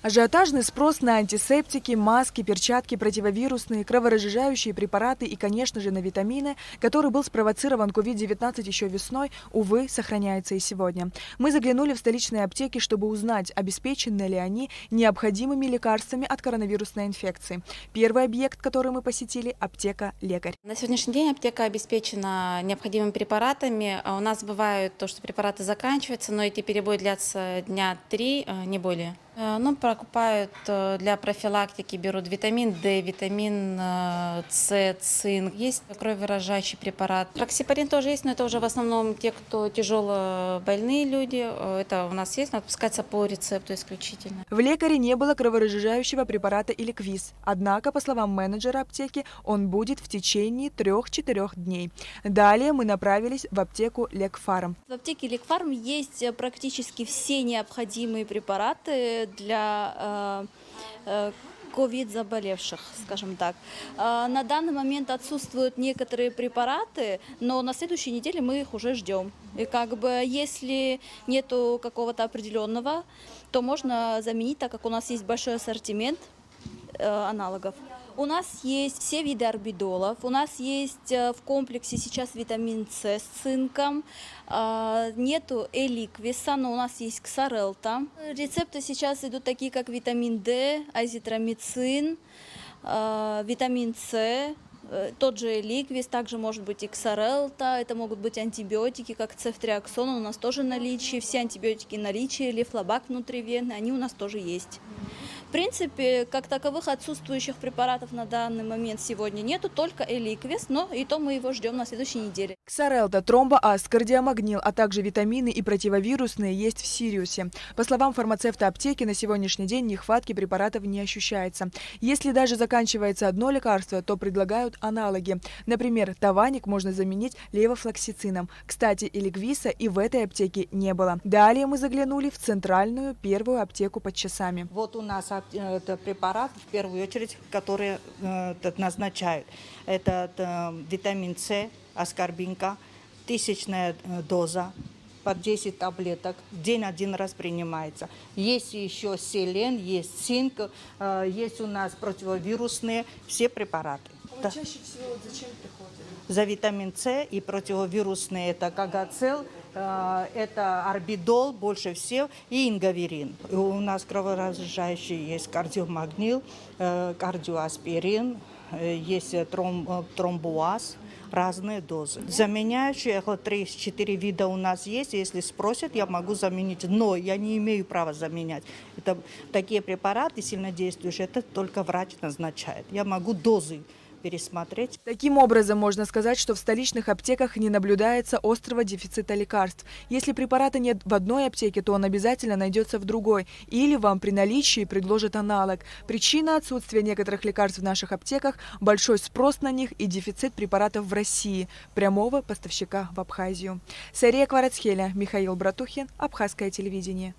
Ажиотажный спрос на антисептики, маски, перчатки, противовирусные, кроворазжижающие препараты и, конечно же, на витамины, который был спровоцирован COVID-19 еще весной, увы, сохраняется и сегодня. Мы заглянули в столичные аптеки, чтобы узнать, обеспечены ли они необходимыми лекарствами от коронавирусной инфекции. Первый объект, который мы посетили – аптека «Лекарь». На сегодняшний день аптека обеспечена необходимыми препаратами. У нас бывает то, что препараты заканчиваются, но эти перебои длятся дня 3, не более. Покупают для профилактики, берут витамин D, витамин С, цинк. Есть кроворазжижающий препарат. Проксипарин тоже есть, но это уже в основном те, кто тяжело больные люди. Это у нас есть, но отпускается по рецепту исключительно. В «Лекаре» не было кроворазжижающего препарата Эликвис. Однако, по словам менеджера аптеки, он будет в течение 3-4 дней. Далее мы направились в аптеку Лекфарм. В аптеке Лекфарм есть практически все необходимые препараты для ковид-заболевших, скажем так. На данный момент отсутствуют некоторые препараты, но на следующей неделе мы их уже ждем. И если нету какого-то определенного, то можно заменить, так как у нас есть большой ассортимент аналогов. У нас есть все виды орбидолов, у нас есть в комплексе сейчас витамин С с цинком, нету эликвиса, но у нас есть ксарелта. Рецепты сейчас идут такие, как витамин D, азитромицин, витамин С, тот же эликвис, также может быть и ксарелта, это могут быть антибиотики, как цефтриаксон, у нас тоже в наличии, все антибиотики в наличии, лефлобак внутривенный, они у нас тоже есть. В принципе, как таковых отсутствующих препаратов на данный момент сегодня нету, только эликвис, но и то мы его ждем на следующей неделе. Ксарелта, тромбоаз, кардиомагнил, а также витамины и противовирусные есть в Сириусе. По словам фармацевта аптеки, на сегодняшний день нехватки препаратов не ощущается. Если даже заканчивается одно лекарство, то предлагают аналоги. Например, тованик можно заменить левофлоксицином. Кстати, эликвиса и в этой аптеке не было. Далее мы заглянули в центральную первую аптеку под Часами. Вот у нас это препарат, в первую очередь, который назначают. Это витамин С, аскорбинка, 1000 доза, по 10 таблеток, в день 1 раз принимается. Есть еще селен, есть цинк, есть у нас противовирусные, все препараты. А чаще всего зачем приходите? За витамин С и противовирусные это кагацел, это орбидол больше всего и ингаверин. У нас кроворазжижающий есть кардиомагнил, кардиоаспирин, есть тромбоаз, разные дозы. Заменяющие 3-4 вида у нас есть. Если спросят, я могу заменить, но я не имею права заменять. Это такие препараты сильнодействующие, это только врач назначает. Я могу дозы пересмотреть. Таким образом, можно сказать, что в столичных аптеках не наблюдается острого дефицита лекарств. Если препарата нет в одной аптеке, то он обязательно найдется в другой. Или вам при наличии предложат аналог. Причина отсутствия некоторых лекарств в наших аптеках – большой спрос на них и дефицит препаратов в России, прямого поставщика в Абхазию. Сария Кварацхеля, Михаил Братухин, Абхазское телевидение.